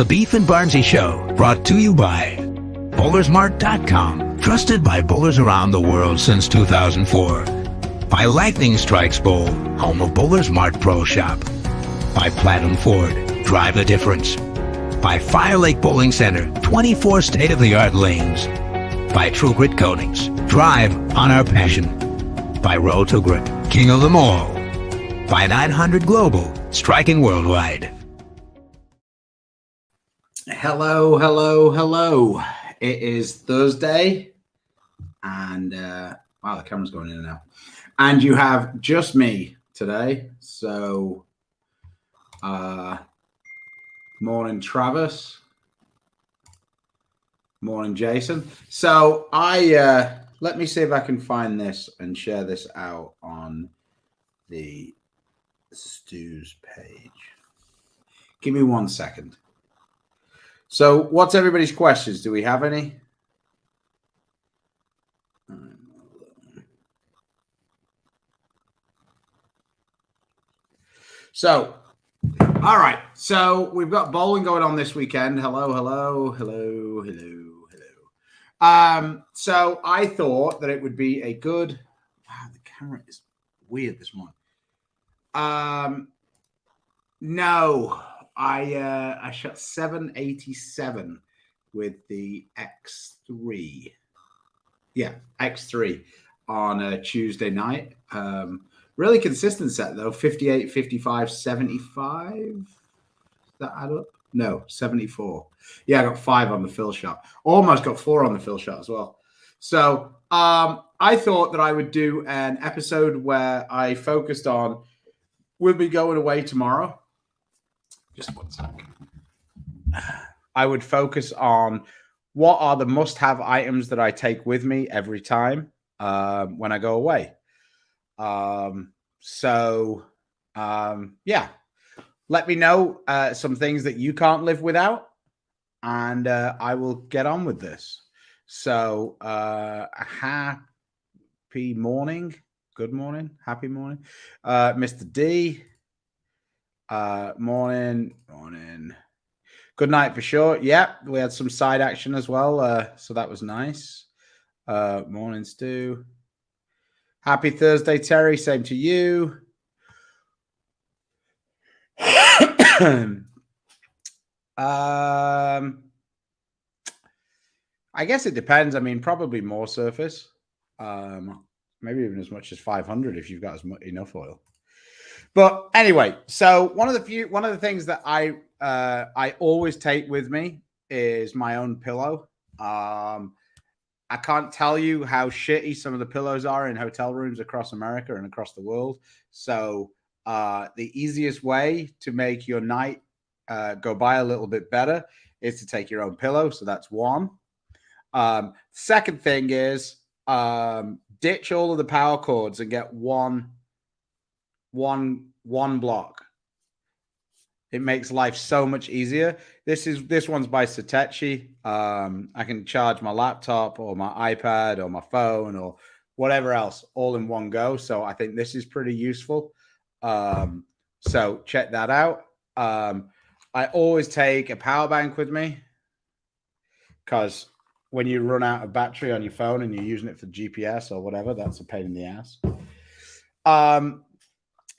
The Beef and Barnzy Show, brought to you by Bowlersmart.com, trusted by bowlers around the world since 2004. By Lightning Strikes Bowl, home of Bowlers Mart Pro Shop. By Platinum Ford, drive the difference. By Fire Lake Bowling Center, 24 state-of-the-art lanes. By True Grit Coatings, drive on our passion. By Roll to Grip, king of them all. By 900 Global, striking worldwide. Hello, hello, hello. It is Thursday, and wow, the camera's going in and out. And you have just me today. So, morning, Travis. Morning, Jason. So let me see if I can find this and share this out on the Stu's page. Give me 1 second. So what's everybody's questions? Do we have any? So, all right. So we've got bowling going on this weekend. Hello, hello, hello, hello, hello. So I thought that it would be a good. Wow, the camera is weird this morning. No, I shot 787 with the X3. Yeah, X3 on a Tuesday night. Really consistent set, though. 58, 55, 75. Does that add up? No, 74. Yeah, I got 5 on the fill shot. Almost got 4 on the fill shot as well. So I thought that I would do an episode where I focused on, we'll be going away tomorrow. Just 1 second. I would focus on what are the must-have items that I take with me every time when I go away. Yeah, let me know some things that you can't live without, and I will get on with this. So, happy morning, good morning, happy morning, Mr. D. Morning. Good night for sure. Yeah, we had some side action as well, so that was nice. Morning, Stu. Happy Thursday, Terry. Same to you. I guess it depends. I mean, probably more surface. Maybe even as much as 500 if you've got enough oil. But anyway, so one of the things that I always take with me is my own pillow. I can't tell you how shitty some of the pillows are in hotel rooms across America and across the world. So the easiest way to make your night go by a little bit better is to take your own pillow. So that's one. Second thing is ditch all of the power cords and get one block. It makes life so much easier. This one's by Satechi. I can charge my laptop or my iPad or my phone or whatever else all in one go. So I think this is pretty useful. So check that out. I always take a power bank with me because when you run out of battery on your phone and you're using it for GPS or whatever, that's a pain in the ass.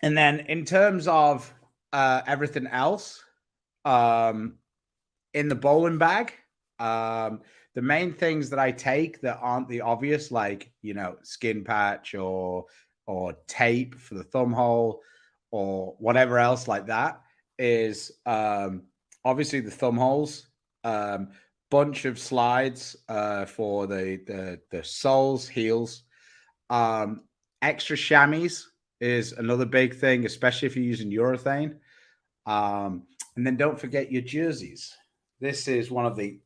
And then in terms of everything else in the bowling bag, the main things that I take that aren't the obvious, like, skin patch or tape for the thumb hole or whatever else like that, is obviously the thumb holes, bunch of slides for the soles, heels, extra chamois is another big thing, especially if you're using urethane. And then don't forget your jerseys. This is one of the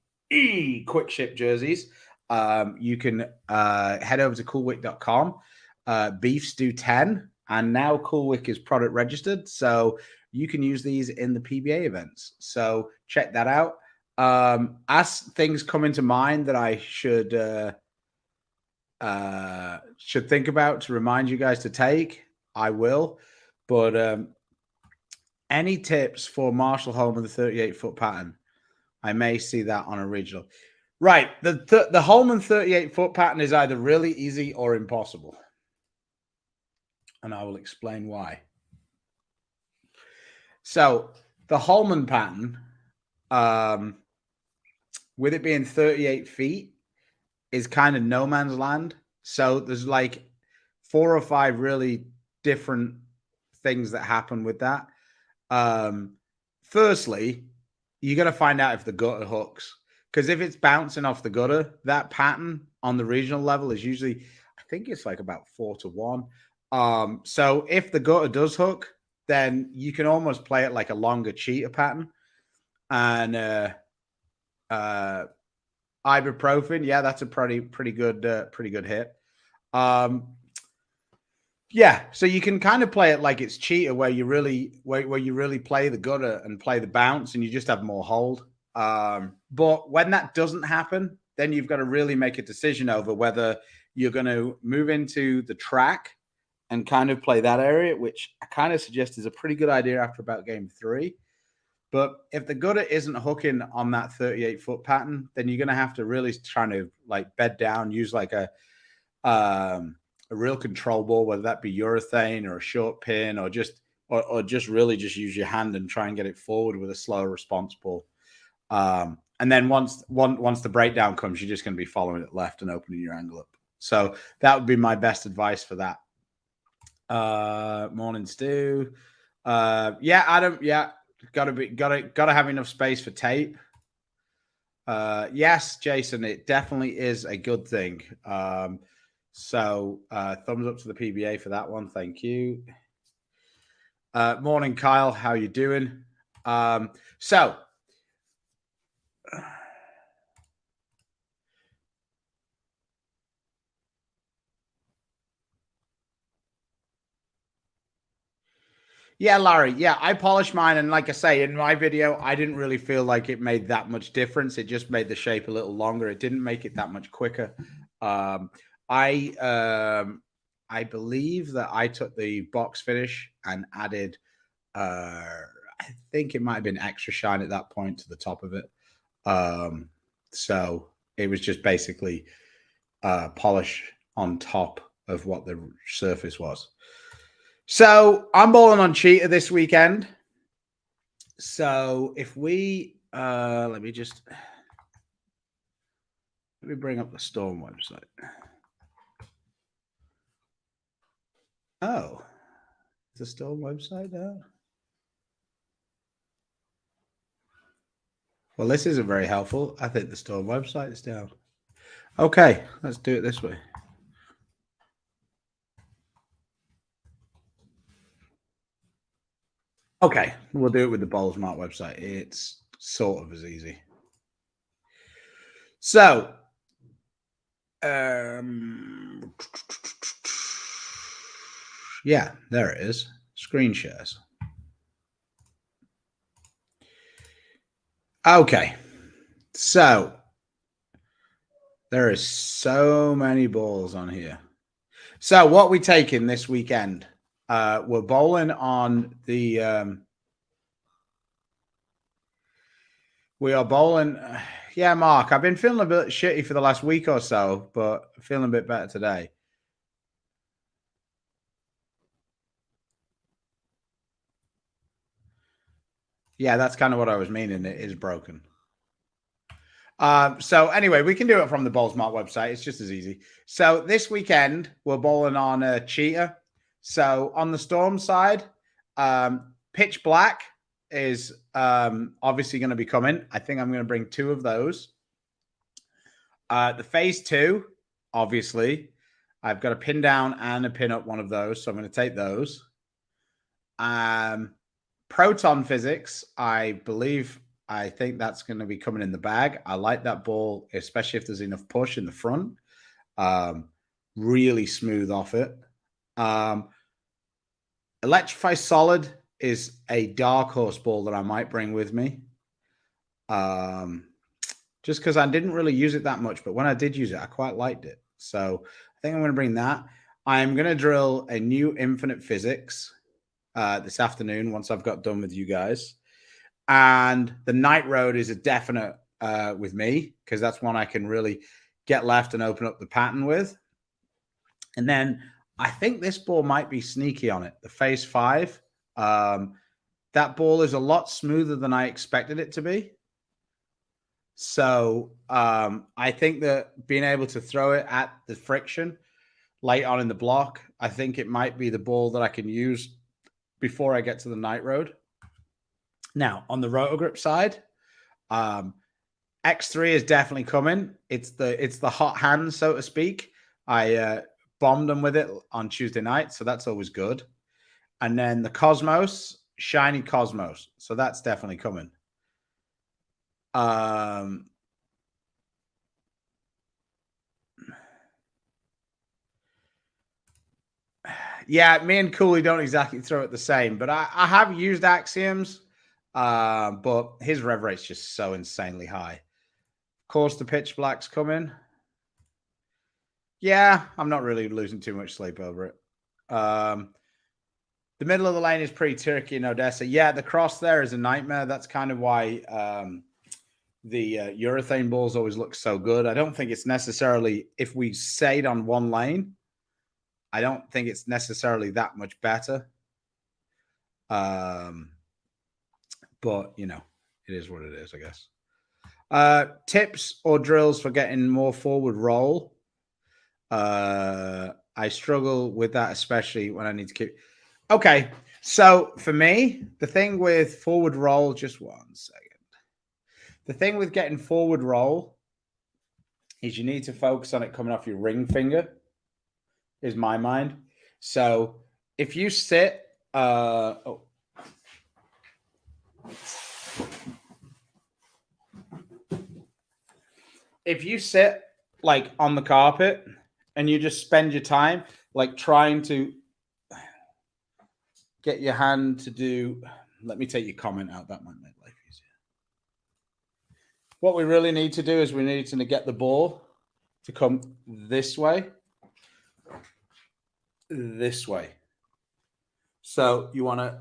quick ship jerseys. You can head over to coolwick.com, Beef Stew 10, and now Coolwick is product registered, so you can use these in the PBA events. So check that out. As things come into mind that I should think about to remind you guys to take, I will. But any tips for Marshall Home of the 38-foot pattern? I may see that on a regional. Right. The Holman 38-foot pattern is either really easy or impossible. And I will explain why. So the Holman pattern, with it being 38 feet, is kind of no man's land. So there's like 4 or 5 really different things that happen with that. Firstly, you got to find out if the gutter hooks, because if it's bouncing off the gutter, that pattern on the regional level is usually, I think it's like about 4-1. So if the gutter does hook, then you can almost play it like a longer cheater pattern. And ibuprofen, yeah, that's a pretty good hit. Yeah, so you can kind of play it like it's cheater, where you really play the gutter and play the bounce, and you just have more hold. But when that doesn't happen, then you've got to really make a decision over whether you're going to move into the track and kind of play that area, which I kind of suggest is a pretty good idea after about game 3. But if the gutter isn't hooking on that 38-foot pattern, then you're going to have to really try to like bed down, use like a real control ball, whether that be urethane or a short pin, or just really just use your hand and try and get it forward with a slower response ball. And then once the breakdown comes, you're just going to be following it left and opening your angle up. So that would be my best advice for that. Morning, Stu. Yeah, Adam. Yeah, gotta have enough space for tape. Yes, Jason, it definitely is a good thing. So thumbs up to the PBA for that one. Thank you. Morning, Kyle. How you doing? So yeah, Larry. Yeah, I polished mine, and like I say in my video, I didn't really feel like it made that much difference. It just made the shape a little longer. It didn't make it that much quicker. I believe that I took the box finish and added, I think it might have been extra shine at that point to the top of it. So it was just basically polish on top of what the surface was. So I'm bowling on cheater this weekend. So if we let me bring up the Storm website. Oh, is the Storm website now? Well, this isn't very helpful. I think the Storm website is down. Okay, let's do it this way. Okay, we'll do it with the BowlSmart website. It's sort of as easy. So, yeah, there it is. Screen shares. Okay, so there is so many balls on here. So what we taking this weekend? We're bowling on the. We are bowling. Yeah, Mark, I've been feeling a bit shitty for the last week or so, but feeling a bit better today. Yeah, that's kind of what I was meaning. It is broken. So anyway, we can do it from the BowlSmart website. It's just as easy. So this weekend, we're bowling on a cheater. So on the Storm side, Pitch Black is obviously going to be coming. I think I'm going to bring 2 of those. The Phase 2, obviously, I've got a pin down and a pin up one of those. So I'm going to take those. Proton Physics, I think that's going to be coming in the bag. I like that ball, especially if there's enough push in the front. Really smooth off it. Electrify Solid is a dark horse ball that I might bring with me. Just because I didn't really use it that much, but when I did use it, I quite liked it. So I think I'm going to bring that. I'm going to drill a new Infinite Physics this afternoon once I've got done with you guys. And the Night Road is a definite with me, because that's one I can really get left and open up the pattern with. And then I think this ball might be sneaky on it. The Face 5. That ball is a lot smoother than I expected it to be. So I think that being able to throw it at the friction late on in the block, I think it might be the ball that I can use before I get to the Night Road. Now, on the Rotogrip side, X3 is definitely coming. It's the hot hand, so to speak. I bombed them with it on Tuesday night, so that's always good. And then the Cosmos, shiny Cosmos. So that's definitely coming. Yeah, me and Cooley don't exactly throw it the same, but I have used Axioms, but his rev rate's just so insanely high. Of course, the Pitch Black's coming. Yeah, I'm not really losing too much sleep over it. The middle of the lane is pretty tricky in Odessa. Yeah, the cross there is a nightmare. That's kind of why the urethane balls always look so good. I don't think it's necessarily, if we stayed on one lane, I don't think it's necessarily that much better. But, you know, it is what it is, I guess. Tips or drills for getting more forward roll. I struggle with that, especially when I need to keep. Okay, so for me, the thing with forward roll, just 1 second. The thing with getting forward roll is you need to focus on it coming off your ring finger, is my mind. So if you sit, if you sit like on the carpet and you just spend your time like trying to get your hand to do, let me take your comment out. That might make life easier. What we really need to do is we need to get the ball to come this way. So you want to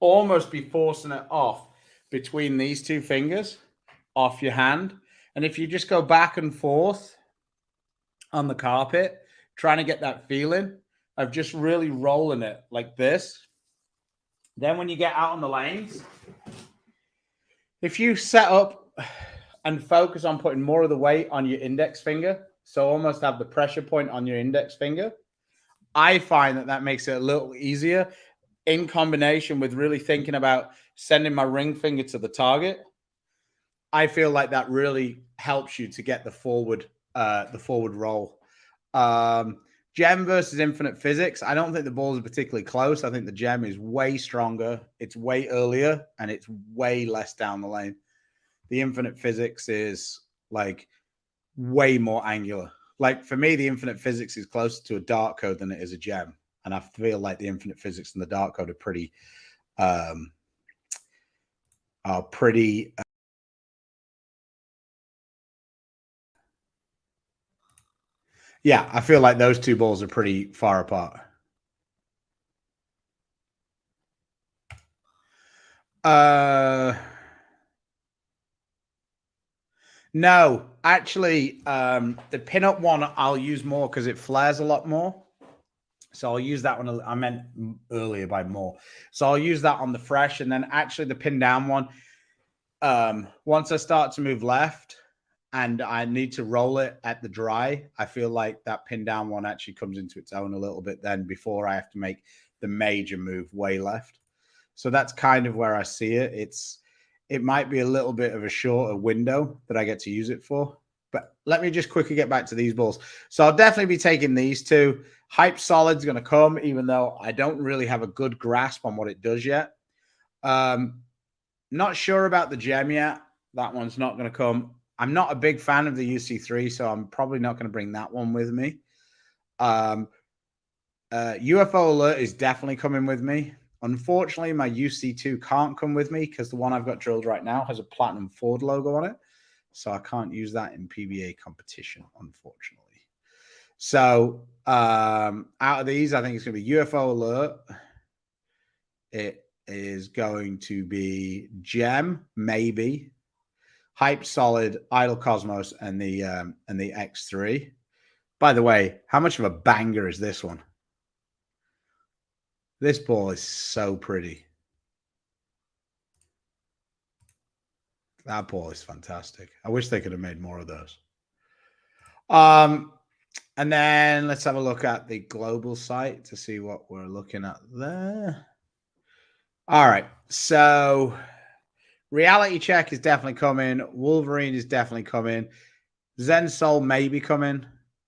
almost be forcing it off between these two fingers off your hand. And if you just go back and forth on the carpet, trying to get that feeling of just really rolling it like this. Then when you get out on the lanes, if you set up and focus on putting more of the weight on your index finger, so almost have the pressure point on your index finger, I find that makes it a little easier in combination with really thinking about sending my ring finger to the target. I feel like that really helps you to get the forward roll. Gem versus Infinite Physics. I don't think the balls are particularly close. I think the Gem is way stronger. It's way earlier and it's way less down the lane. The Infinite Physics is like way more angular. Like for me, the Infinite Physics is closer to a Dark Code than it is a Gem. And I feel like the Infinite Physics and the Dark Code are pretty yeah, I feel like those two balls are pretty far apart. No, actually, the pinup one I'll use more because it flares a lot more. So I'll use that one. I meant earlier by more. So I'll use that on the fresh. And then actually the pin down one, once I start to move left and I need to roll it at the dry, I feel like that pin down one actually comes into its own a little bit then before I have to make the major move way left. So that's kind of where I see it. It might be a little bit of a shorter window that I get to use it for. But let me just quickly get back to these balls. So I'll definitely be taking these two. Hype Solid's going to come, even though I don't really have a good grasp on what it does yet. Not sure about the Gem yet. That one's not going to come. I'm not a big fan of the UC3, so I'm probably not going to bring that one with me. UFO Alert is definitely coming with me. Unfortunately, my UC2 can't come with me because the one I've got drilled right now has a Platinum Ford logo on it. So I can't use that in PBA competition, unfortunately. So out of these, I think it's going to be UFO Alert. is going to be Gem, maybe. Hype Solid, Idle Cosmos, and the X3. By the way, how much of a banger is this one? This ball is so pretty. That ball is fantastic. I wish they could have made more of those. And then let's have a look at the global site to see what we're looking at there. All right. So Reality Check is definitely coming. Wolverine is definitely coming. Zen Soul may be coming.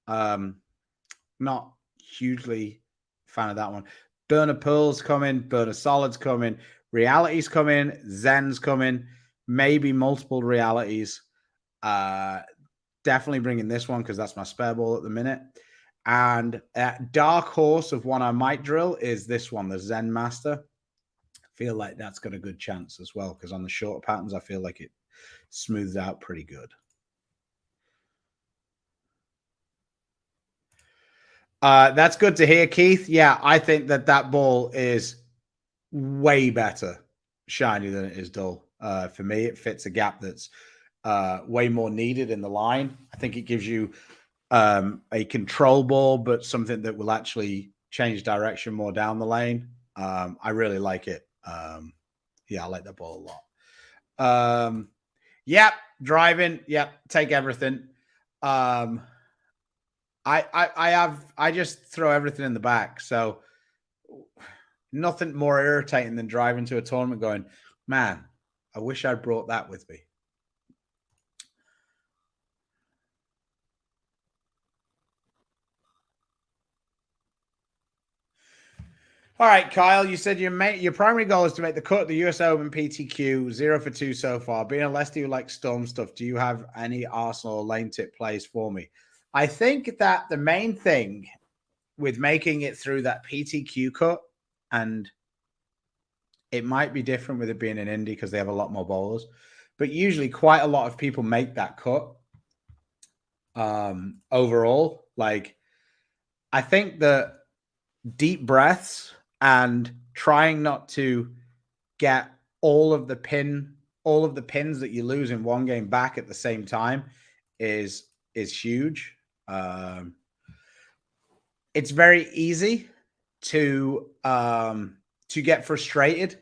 Not hugely fan of that one. Burner Pearl's coming. Burner Solid's coming. Reality's coming. Zen's coming. Maybe multiple realities. Definitely bringing this one because that's my spare ball at the minute. And dark horse of one I might drill is this one, the Zen Master. I feel like that's got a good chance as well because on the shorter patterns, I feel like it smooths out pretty good. That's good to hear, Keith. Yeah, I think that ball is way better shiny than it is dull. For me, it fits a gap that's way more needed in the line. I think it gives you a control ball, but something that will actually change direction more down the lane. I really like it. Yeah, I like that ball a lot. Yep, driving. Yep, take everything. I just throw everything in the back. So nothing more irritating than driving to a tournament going, man, I wish I brought that with me. All right, Kyle, you said your primary goal is to make the cut at the US Open PTQ, 0 for 2 so far. Being a lefty who likes storm stuff, do you have any Arsenal or lane tip plays for me? I think that the main thing with making it through that PTQ cut, and it might be different with it being in Indy because they have a lot more bowlers, but usually quite a lot of people make that cut. Overall, like I think that deep breaths and trying not to get all of the pins that you lose in one game back at the same time is huge. It's very easy to get frustrated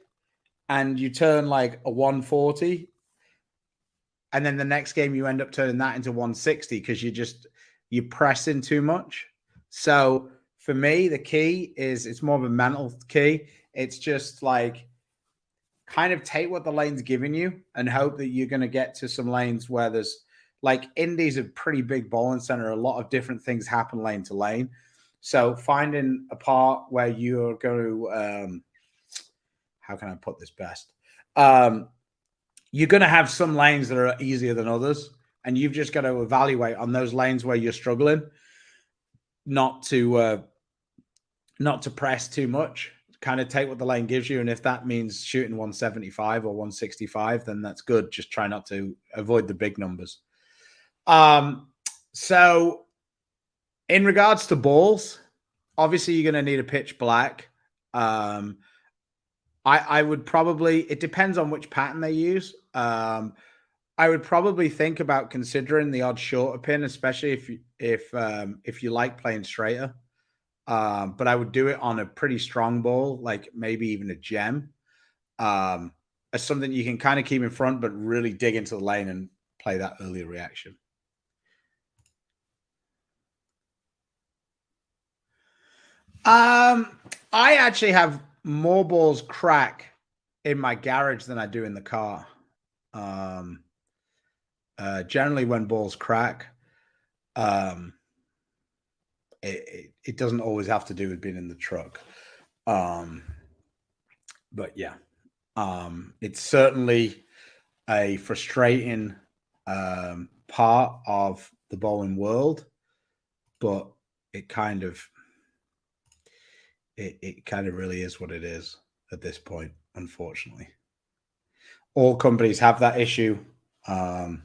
and you turn like a 140 and then the next game you end up turning that into 160 because you're pressing too much. So for me, the key is it's more of a mental key. It's just like kind of take what the lane's giving you and hope that you're going to get to some lanes where there's like Indy's a pretty big bowling center. A lot of different things happen lane to lane. So finding a part where you're going to, how can I put this best? You're going to have some lanes that are easier than others. And you've just got to evaluate on those lanes where you're struggling, not to press too much, kind of take what the lane gives you. And if that means shooting 175 or 165, then that's good. Just try not to avoid the big numbers. So in regards to balls, obviously you're going to need a pitch black. I would probably, it depends on which pattern they use. I would probably think about considering the odd shorter pin, especially if you like playing straighter. But I would do it on a pretty strong ball, like maybe even a gem, as something you can kind of keep in front, but really dig into the lane and play that early reaction. I actually have more balls crack in my garage than I do in the car. Generally when balls crack, it doesn't always have to do with being in the truck. But yeah, it's certainly a frustrating part of the bowling world, but it kind of really is what it is at this point, unfortunately. All companies have that issue. I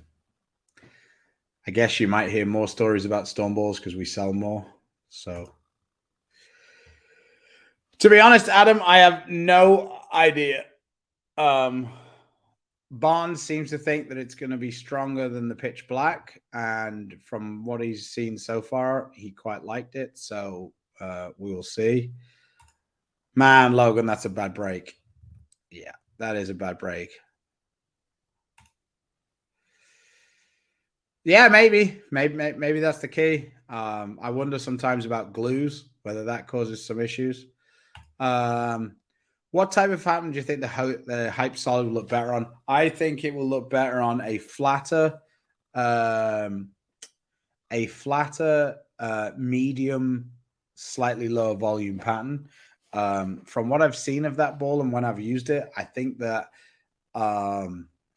guess you might hear more stories about stone balls because we sell more. So To be honest, Adam, I have no idea. Barnes seems to think that it's going to be stronger than the pitch black, and from what he's seen so far, he quite liked it. So we will see. Man, Logan, that's a bad break. Yeah, that is a bad break. Yeah, maybe that's the key. I wonder sometimes about glues, whether that causes some issues. What type of pattern do you think the hype solid will look better on? I think it will look better on a flatter, medium, slightly lower volume pattern. From what I've seen of that ball and when I've used it, I think that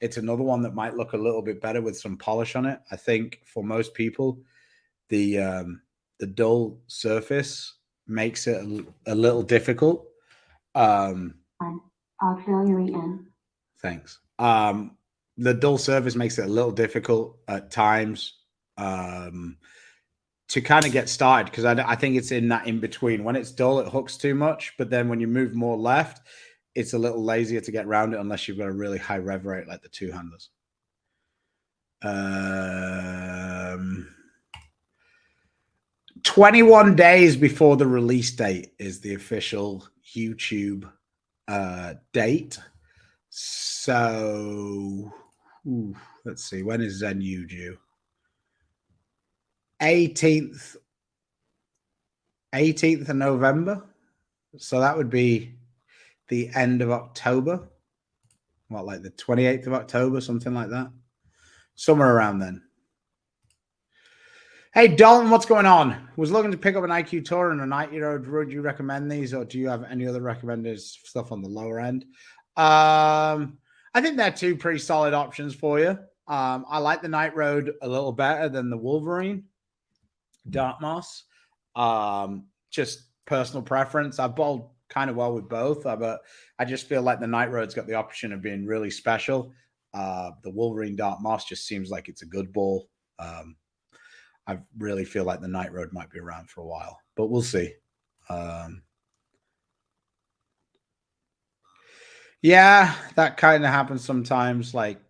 it's another one that might look a little bit better with some polish on it. I think for most people, the dull surface makes it a little difficult. Auxiliary in. Thanks. The dull surface makes it a little difficult at times to kind of get started, because I think it's in that in between. When it's dull, it hooks too much, but then when you move more left, it's a little lazier to get around it unless you've got a really high rev rate like the two-handers. 21 days before the release date is the official YouTube date. So let's see, when is ZenU due? 18th of November. So that would be the end of October. What, like the 28th of October, something like that? Somewhere around then. Hey, Dalton, what's going on? Was looking to pick up an IQ Tour and a 90-year-old. Would you recommend these, or do you have any other recommended stuff on the lower end? I think they're two pretty solid options for you. I like the Night Road a little better than the Wolverine Dark Moss. Just personal preference. I've bowled kind of well with both, but I just feel like the Night Road's got the option of being really special. The Wolverine Dark Moss just seems like it's a good ball. I really feel like the Night Road might be around for a while, but we'll see. Yeah, that kind of happens sometimes, like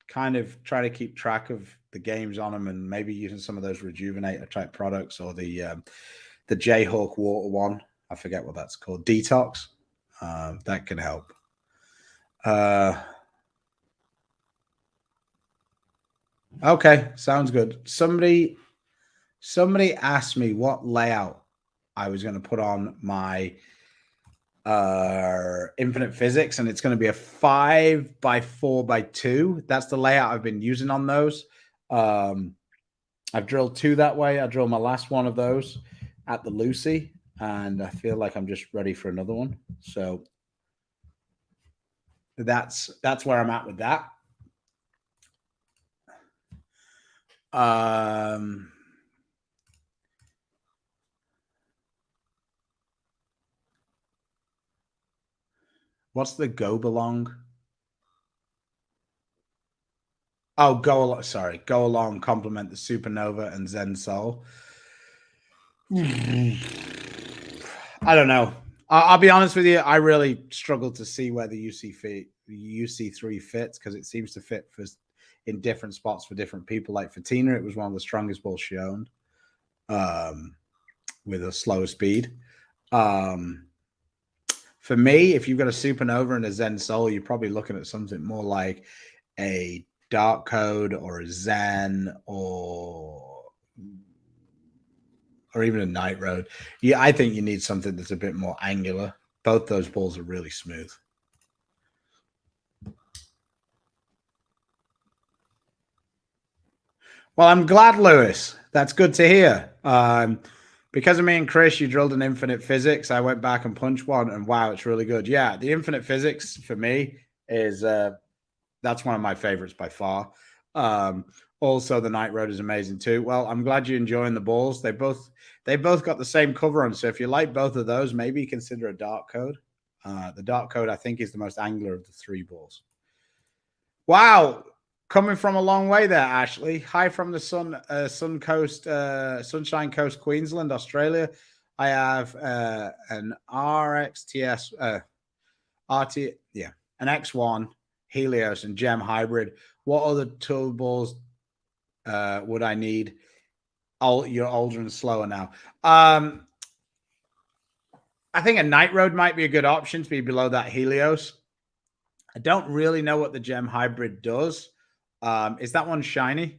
kind of try to keep track of the games on them and maybe using some of those rejuvenator type products, or the Jayhawk water one. I forget what that's called. Detox. That can help. Okay, sounds good. Somebody asked me what layout I was going to put on my Infinite Physics, and it's going to be a 5x4x2. That's the layout I've been using on those. I've drilled two that way. I drilled my last one of those at the Lucy, and I feel like I'm just ready for another one. So that's where I'm at with that. What's the go belong? Oh, go along. Sorry, go along. Complement the Supernova and Zen Soul. I don't know. I'll be honest with you. I really struggle to see where the UC3 fits, because it seems to fit in different spots for different people. Like for Tina, it was one of the strongest balls she owned, with a slower speed. For me, if you've got a Supernova and a Zen Soul, you're probably looking at something more like a Dark Code or a Zen or even a Night Road. Yeah, I think you need something that's a bit more angular. Both those balls are really smooth. Well, I'm glad, Lewis. That's good to hear. Because of me and Chris, you drilled an Infinite Physics. I went back and punched one, and wow, it's really good. Yeah, the Infinite Physics for me is that's one of my favorites by far. Also, the Night Road is amazing too. Well, I'm glad you're enjoying the balls. They both got the same cover on. So if you like both of those, maybe consider a Dark Code. The Dark Code, I think, is the most angular of the three balls. Wow. Coming from a long way there, Ashley. Hi from the Sunshine Coast, Queensland, Australia. I have an RXTS, an X1, Helios, and Gem hybrid. What other tool balls would I need? You're older and slower now. I think a Night Road might be a good option to be below that Helios. I don't really know what the Gem hybrid does. Is that one shiny?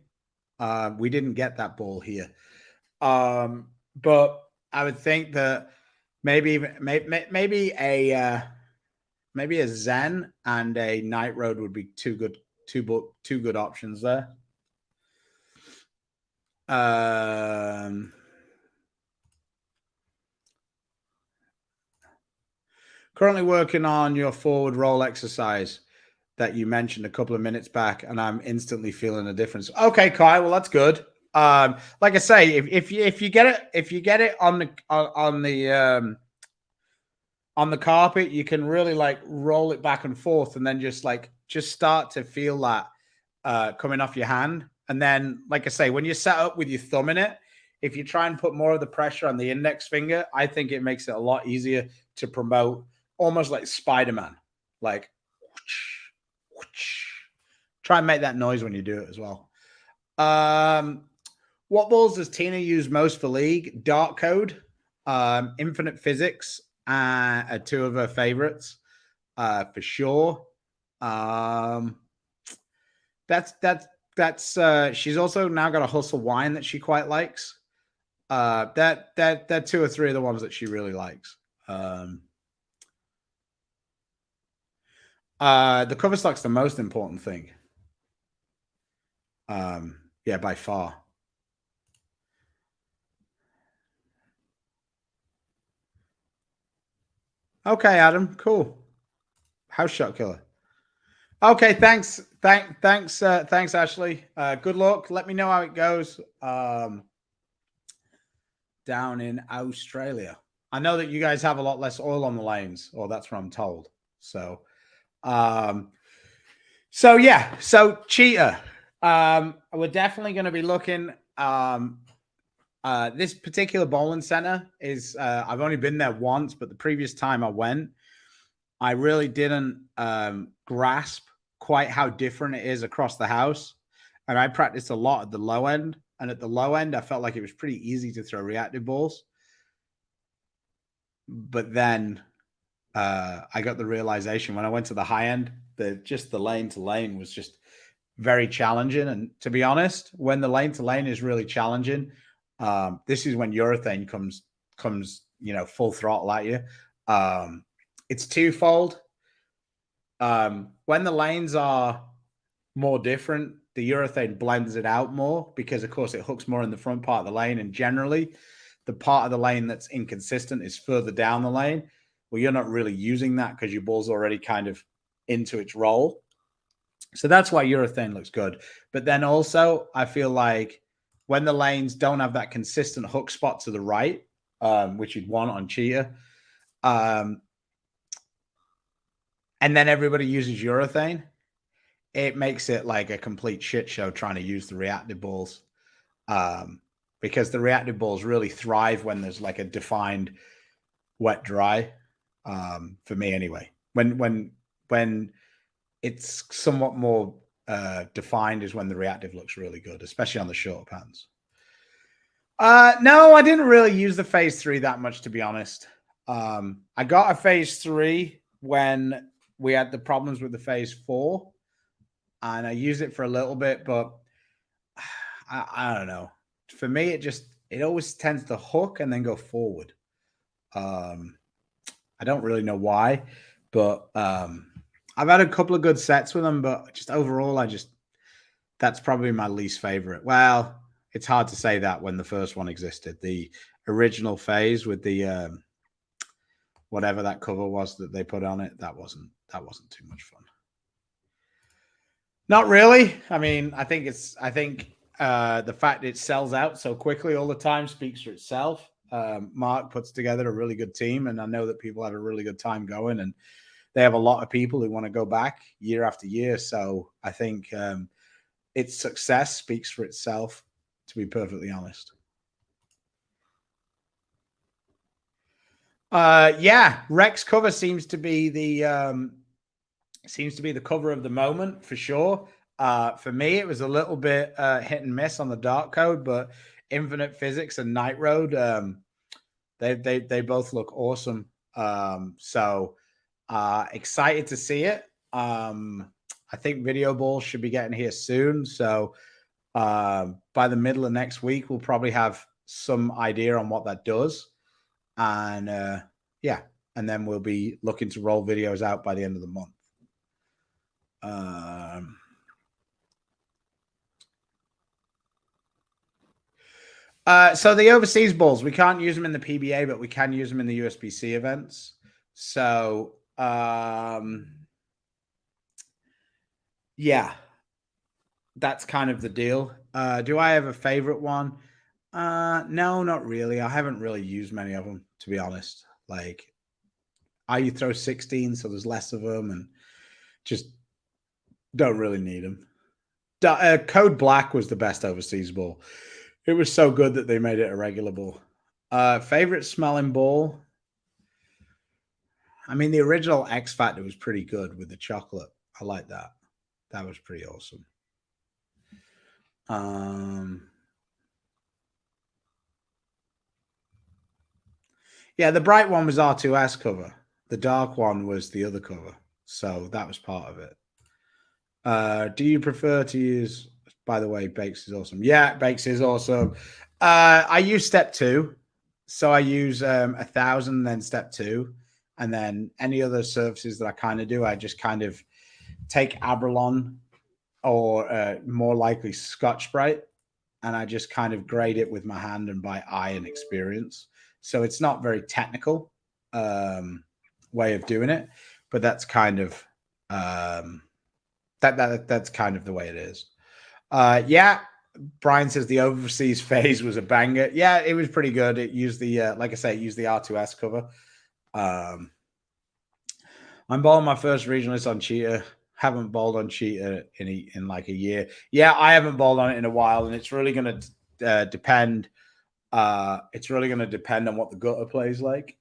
We didn't get that ball here. But I would think that maybe a Zen and a Night Road would be two good options there. Currently working on your forward roll exercise that you mentioned a couple of minutes back, and I'm instantly feeling a difference. Okay, Kai, well that's good. Like I say, if you get it on the carpet, you can really like roll it back and forth, and then just start to feel that coming off your hand. And then, like I say, when you're set up with your thumb in it, if you try and put more of the pressure on the index finger, I think it makes it a lot easier to promote, almost like Spider-Man. Like, whoosh, whoosh. Try and make that noise when you do it as well. What balls does Tina use most for League? Dark Code, Infinite Physics, are two of her favorites for sure. That's she's also now got a Hustle Wine that she quite likes. That two or three of the ones that she really likes. The cover stock's the most important thing. Yeah, by far. Okay, Adam, cool. House shot killer. Okay, thanks, Ashley. Good luck. Let me know how it goes down in Australia. I know that you guys have a lot less oil on the lanes, or that's what I'm told. So, so Cheetah. We're definitely going to be looking. This particular bowling center is. I've only been there once, but the previous time I went, I really didn't grasp quite how different it is across the house. And I practiced a lot at the low end. And at the low end, I felt like it was pretty easy to throw reactive balls. But then I got the realization when I went to the high end, that the lane to lane was just very challenging. And to be honest, when the lane to lane is really challenging, this is when urethane comes, full throttle at you. It's twofold. When the lanes are more different, the urethane blends it out more because, of course, it hooks more in the front part of the lane. And generally, the part of the lane that's inconsistent is further down the lane. Well, you're not really using that because your ball's already kind of into its roll. So that's why urethane looks good. But then also, I feel like when the lanes don't have that consistent hook spot to the right, which you'd want on Cheetah, and then everybody uses urethane, it makes it like a complete shit show trying to use the reactive balls. Because the reactive balls really thrive when there's like a defined wet dry. For me anyway. When it's somewhat more defined is when the reactive looks really good, especially on the short pans. No, I didn't really use the phase 3 that much, to be honest. I got a phase 3 when we had the problems with the phase 4, and I used it for a little bit, but I don't know. For me, it always tends to hook and then go forward. I don't really know why, but I've had a couple of good sets with them, but just overall, that's probably my least favorite. Well, it's hard to say that when the first one existed. The original phase with the whatever that cover was that they put on it, that wasn't too much fun. Not really. I mean, I think the fact it sells out so quickly all the time speaks for itself. Mark puts together a really good team, and I know that people have a really good time going, and they have a lot of people who want to go back year after year. So I think its success speaks for itself, to be perfectly honest. Yeah, Rex cover seems to be the cover of the moment for sure. For me, it was a little bit hit and miss on the Dark Code, but Infinite Physics and Night Road, they both look awesome. So excited to see it. I think Video Ball should be getting here soon. So by the middle of next week, we'll probably have some idea on what that does. And yeah, and then we'll be looking to roll videos out by the end of the month. So the overseas balls, we can't use them in the PBA, but we can use them in the USBC events. So yeah, that's kind of the deal. Do I have a favorite one? No, not really. I haven't really used many of them, to be honest. Like, I throw 16, so there's less of them, and just don't really need them. Code Black was the best overseas ball. It was so good that they made it a regular ball. Favorite smelling ball? I mean, the original X Factor was pretty good with the chocolate. I like that. That was pretty awesome. Yeah, the bright one was R2S cover. The dark one was the other cover. So that was part of it. Do you prefer to use, by the way, Bakes is awesome. Yeah, Bakes is awesome. I use step 2. So I use 1,000, then step 2. And then any other surfaces that I kind of do, I just kind of take Abralon or more likely Scotch-Brite, and I just kind of grade it with my hand and by eye and experience. So it's not very technical way of doing it, but that's kind of that's kind of the way it is. Yeah, Brian says the overseas phase was a banger. Yeah, it was pretty good. It used the like I say, it used the R2S cover. I'm bowling my first regionalist on Cheetah. Haven't bowled on Cheetah in like a year. Yeah, I haven't bowled on it in a while, and it's really going to depend. It's really going to depend on what the gutter plays like.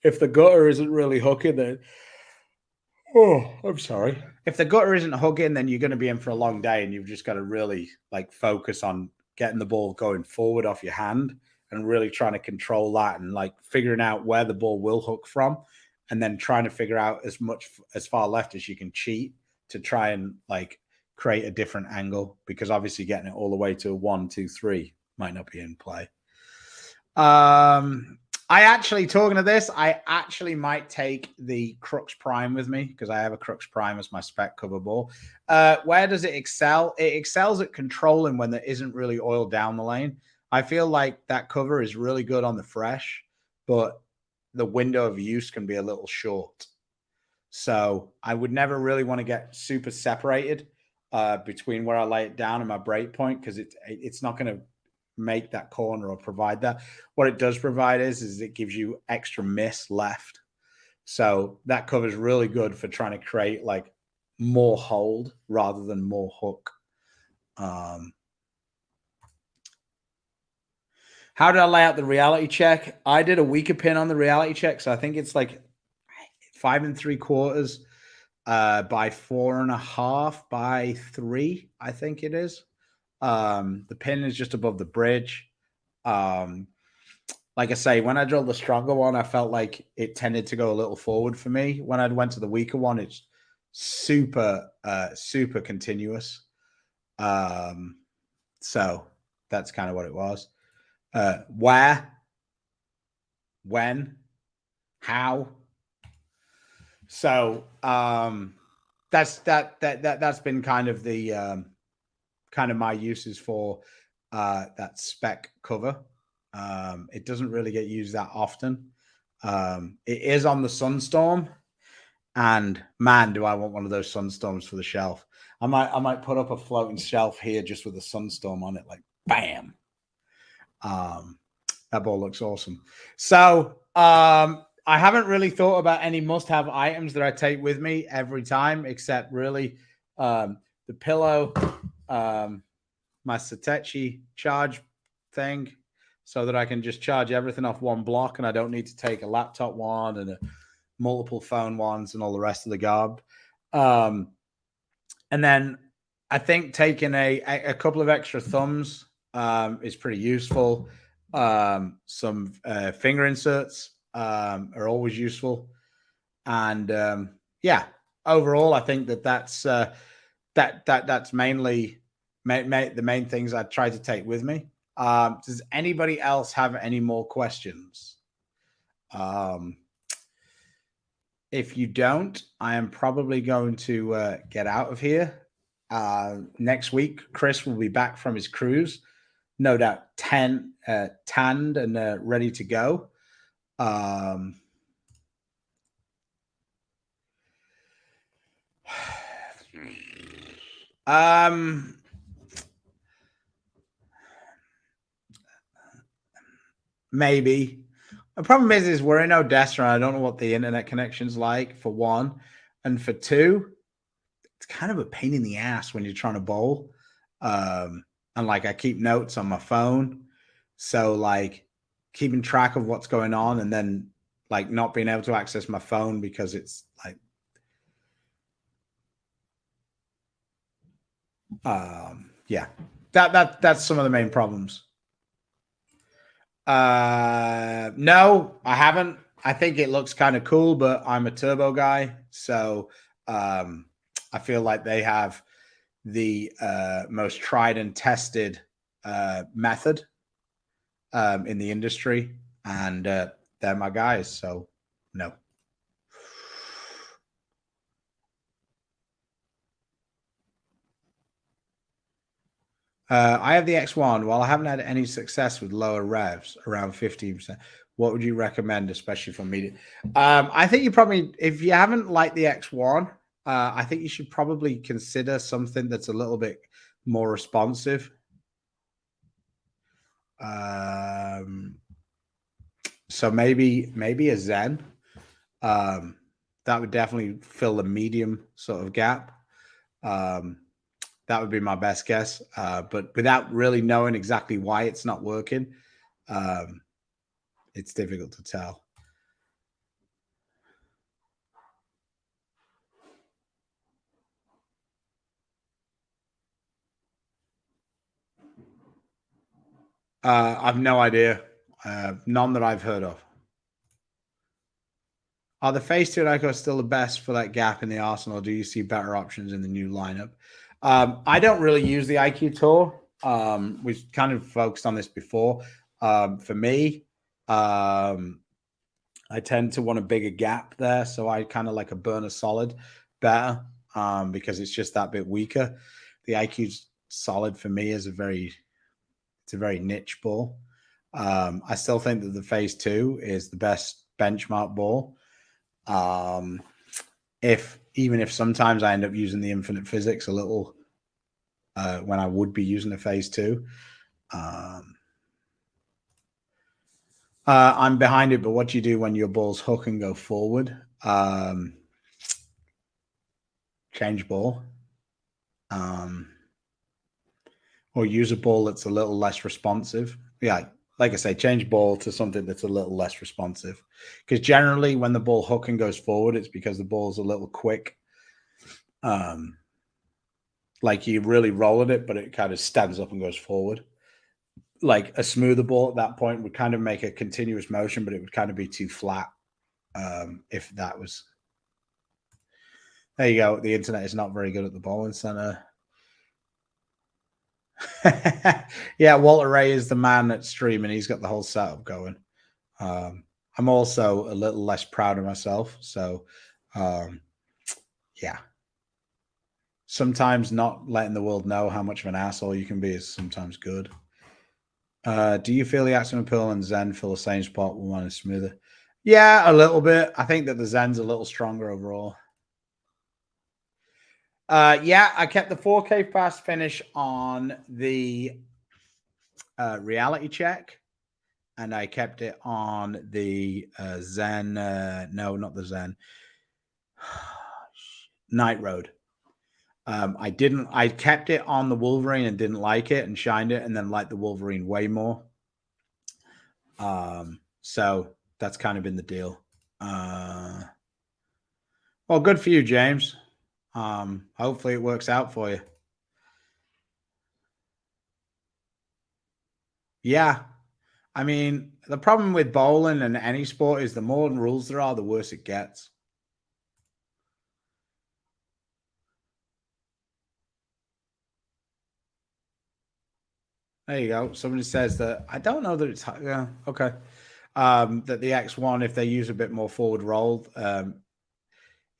If the gutter isn't really hooking, then I'm sorry. If the gutter isn't hooking, then you're going to be in for a long day, and you've just got to really like focus on getting the ball going forward off your hand and really trying to control that and like figuring out where the ball will hook from, and then trying to figure out as far left as you can cheat to try and like create a different angle, because obviously getting it all the way to a 1, 2, 3 might not be in play. I actually, talking of this, I actually might take the Crux Prime with me because I have a Crux Prime as my spec cover ball. Where does it excel? It excels at controlling when there isn't really oil down the lane. I feel like that cover is really good on the fresh, but the window of use can be a little short. So I would never really want to get super separated between where I lay it down and my break point, because it's not going to make that corner or provide that. What it does provide is it gives you extra miss left. So that cover is really good for trying to create like more hold rather than more hook. How did I lay out the reality check? I did a weaker pin on the reality check, so I think it's like 5 3/4 by 4.5 by 3. I think it is. The pin is just above the bridge. Like I say, when I drilled the stronger one, I felt like it tended to go a little forward for me. When I went to the weaker one, it's super continuous. So that's kind of what it was. Where, when, how. So that's been kind of the kind of my uses for that spec cover. It doesn't really get used that often. It is on the Sunstorm, and man, do I want one of those Sunstorms for the shelf. I might put up a floating shelf here just with a Sunstorm on it, like bam. That ball looks awesome. So I haven't really thought about any must-have items that I take with me every time, except really the pillow, my Satechi charge thing, so that I can just charge everything off one block and I don't need to take a laptop one and a multiple phone ones and all the rest of the garb. And then I think taking a couple of extra thumbs is pretty useful. Some finger inserts are always useful. And yeah, overall, I think that's mainly the main things I try to take with me. Does anybody else have any more questions? If you don't, I am probably going to get out of here. Next week, Chris will be back from his cruise, no doubt tanned and ready to go. Maybe. The problem is we're in Odessa and I don't know what the internet connection's like, for one. And for two, it's kind of a pain in the ass when you're trying to bowl. And like I keep notes on my phone. So like keeping track of what's going on and then like not being able to access my phone because it's like yeah. That's some of the main problems. No, I haven't. I think it looks kind of cool, but I'm a turbo guy, so I feel like they have the most tried and tested method in the industry, and they're my guys. So no. I have the X1. While I haven't had any success with lower revs, around 15%, what would you recommend, especially for medium? I think you probably, if you haven't liked the X1, I think you should probably consider something that's a little bit more responsive. So maybe a Zen. That would definitely fill the medium sort of gap. That would be my best guess. But without really knowing exactly why it's not working, it's difficult to tell. I've no idea. None that I've heard of. Are the Phase 2 Echo still the best for that gap in the arsenal? Or do you see better options in the new lineup? I don't really use the IQ Tour. We've kind of focused on this before. For me, I tend to want a bigger gap there. So I kind of like a burner solid better because it's just that bit weaker. The IQ solid for me is a very niche ball. I still think that the Phase 2 is the best benchmark ball. Even if sometimes I end up using the infinite physics a little when I would be using the Phase 2. I'm behind it, but what do you do when your balls hook and go forward? Change ball. Or use a ball that's a little less responsive. Yeah, like I say, change ball to something that's a little less responsive. Because generally when the ball hook and goes forward, it's because the ball's a little quick. Like you really roll at it, but it kind of stands up and goes forward. Like a smoother ball at that point would kind of make a continuous motion, but it would kind of be too flat. If that was, there you go. The internet is not very good at the bowling center. Yeah, Walter Ray is the man that's streaming. He's got the whole setup going. I'm also a little less proud of myself. So, yeah. Sometimes not letting the world know how much of an asshole you can be is sometimes good. Do you feel the Axiom Pill and Zen fill the same spot when one is smoother? Yeah, a little bit. I think that the Zen's a little stronger overall. Yeah, I kept the 4K fast finish on the reality check, and I kept it on the Zen. No, not the Zen. Night Road. I kept it on the Wolverine and didn't like it and shined it and then liked the Wolverine way more. So that's kind of been the deal. Well, good for you, James. Hopefully it works out for you. Yeah. I mean, the problem with bowling and any sport is the more rules there are, the worse it gets. There you go. Somebody says that I don't know that it's yeah, okay. That the X1, if they use a bit more forward roll,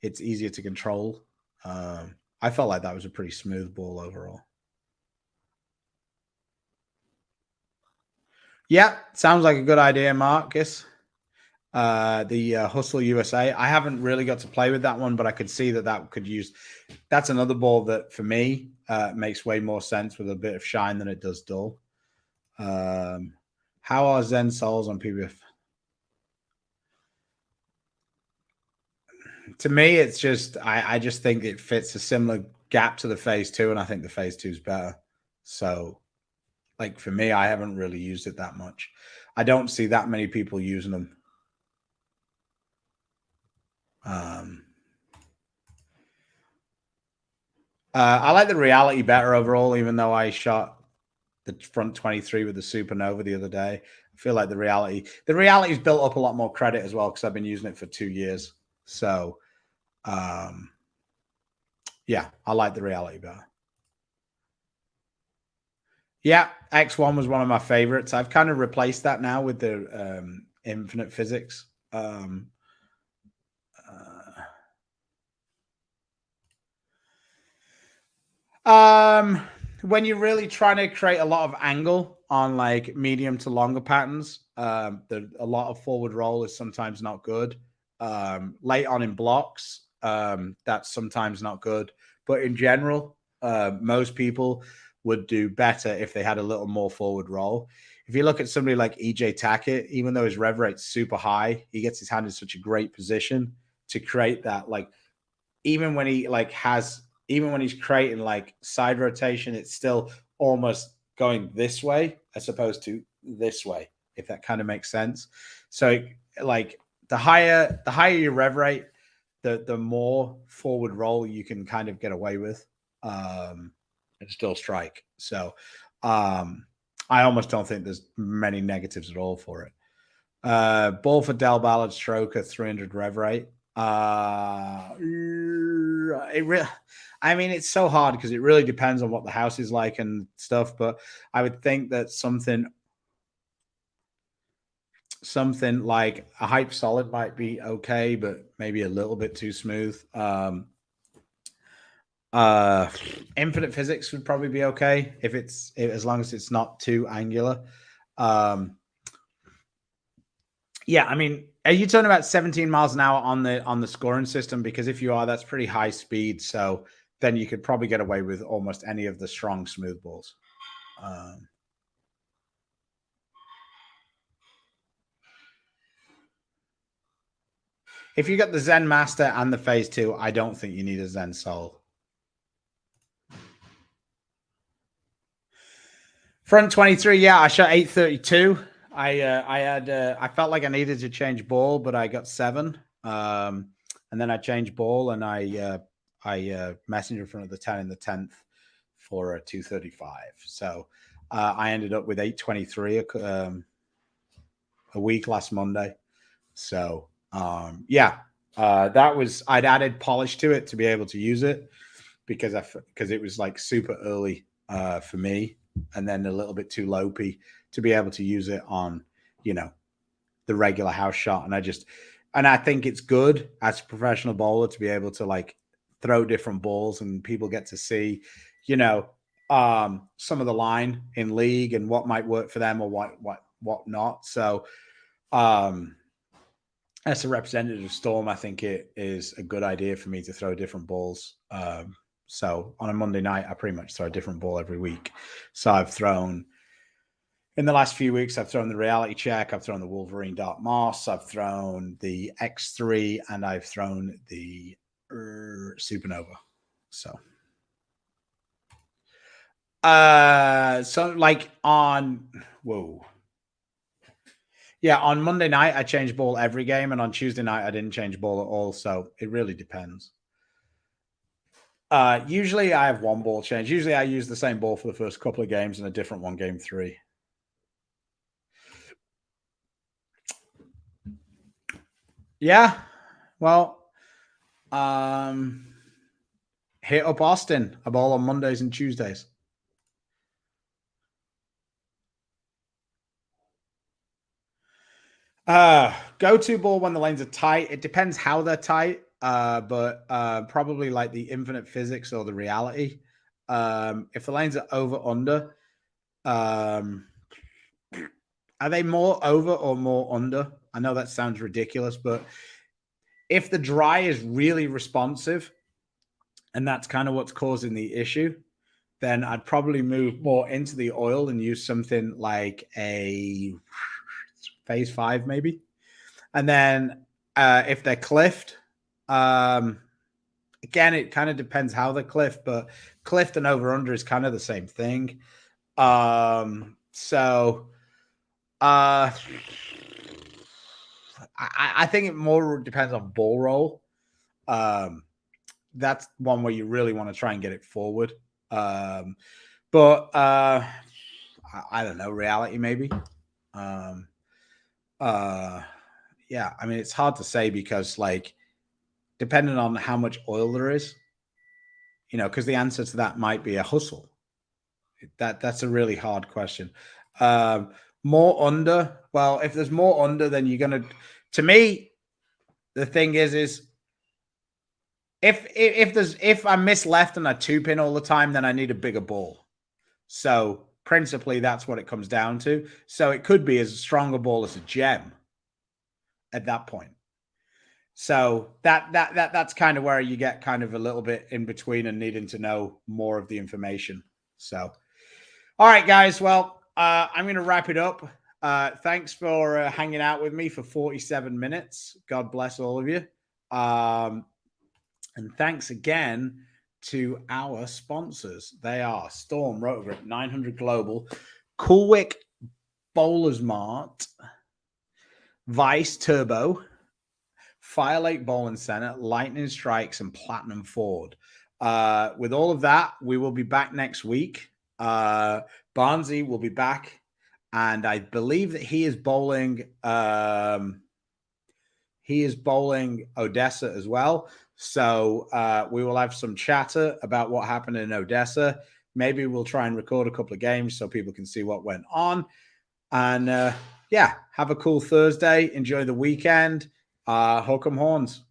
it's easier to control. I felt like that was a pretty smooth ball overall. Yeah, sounds like a good idea, Marcus. The Hustle USA. I haven't really got to play with that one, but I could see that could use. That's another ball that for me makes way more sense with a bit of shine than it does dull. How are Zen Souls on PBF? To me, it's just I just think it fits a similar gap to the phase two, and I think the phase two is better. So, like for me, I haven't really used it that much. I don't see that many people using them. Um, I like the reality better overall, even though I shot the front 23 with the supernova the other day. I feel like the reality's built up a lot more credit as well because I've been using it for 2 years. So, yeah, I like the reality better. Yeah, X1 was one of my favorites. I've kind of replaced that now with the infinite physics. When you're really trying to create a lot of angle on like medium to longer patterns, a lot of forward roll is sometimes not good. Late on in blocks, that's sometimes not good. But in general, most people would do better if they had a little more forward roll. If you look at somebody like EJ Tackett, even though his rev rate's super high, he gets his hand in such a great position to create that like even when he like has even when he's creating like side rotation, it's still almost going this way as opposed to this way, if that kind of makes sense. So like the higher your rev rate, the more forward roll you can kind of get away with and still strike. So I almost don't think there's many negatives at all for it. Ball for Del Ballard Stroker 300 rev rate. I mean, it's so hard because it really depends on what the house is like and stuff. But I would think that something like a hype solid might be okay, but maybe a little bit too smooth. Infinite physics would probably be okay if as long as it's not too angular. Yeah, I mean, are you talking about 17 miles an hour on the scoring system? Because if you are, that's pretty high speed. So then you could probably get away with almost any of the strong smooth balls. If you got the Zen Master and the Phase 2, I don't think you need a Zen Soul. Front 23, yeah, I shot 832. I felt like I needed to change ball, but I got 7. And then I changed ball and I messenger front of the 10 in the 10th for a 235. So I ended up with 823 a week last Monday. So yeah, I'd added polish to it to be able to use it because it was like super early for me, and then a little bit too lopey to be able to use it on the regular house shot. And I think it's good as a professional bowler to be able to like throw different balls and people get to see some of the line in league and what might work for them or what not. So as a representative of Storm, I think it is a good idea for me to throw different balls. So on a Monday night, I pretty much throw a different ball every week. So I've thrown in the last few weeks, I've thrown the Reality Check, I've thrown the Wolverine Dark Moss, I've thrown the X3, and I've thrown the Supernova. So like on whoa. Yeah, on Monday night, I changed ball every game, and on Tuesday night, I didn't change ball at all. So it really depends. Usually, I have one ball change. Usually, I use the same ball for the first couple of games and a different one game 3. Yeah, well, hit up Austin. A ball on Mondays and Tuesdays. Go-to ball when the lanes are tight. It depends how they're tight, but probably like the infinite physics or the reality. If the lanes are over under, are they more over or more under? I know that sounds ridiculous, but if the dry is really responsive, and that's kind of what's causing the issue, then I'd probably move more into the oil and use something like a phase 5, maybe. And then if they're cliffed, again, it kind of depends how they're cliffed, but cliffed and over under is kind of the same thing. So I think it more depends on ball roll. That's one where you really want to try and get it forward. But I don't know, reality maybe. Yeah, I mean, it's hard to say because, like, depending on how much oil there is, because the answer to that might be a hustle. That's a really hard question. More under. Well, if there's more under, then you're gonna. To me, the thing is if I miss left and I 2-pin all the time, then I need a bigger ball. So principally, that's what it comes down to. So it could be as strong a ball as a gem at that point. So that's kind of where you get kind of a little bit in between and needing to know more of the information. So, all right, guys. Well, I'm going to wrap it up. Thanks for hanging out with me for 47 minutes. God bless all of you. And thanks again to our sponsors. They are Storm, Rotogrip, 900 Global, Coolwick, Bowlers Mart, Vice Turbo, Fire Lake Bowling Center, Lightning Strikes, and Platinum Ford. With all of that, we will be back next week. Barnzy will be back, and I believe that he is bowling. He is bowling Odessa as well. So we will have some chatter about what happened in Odessa. Maybe we'll try and record a couple of games so people can see what went on. And yeah, have a cool Thursday. Enjoy the weekend. Hook 'em horns.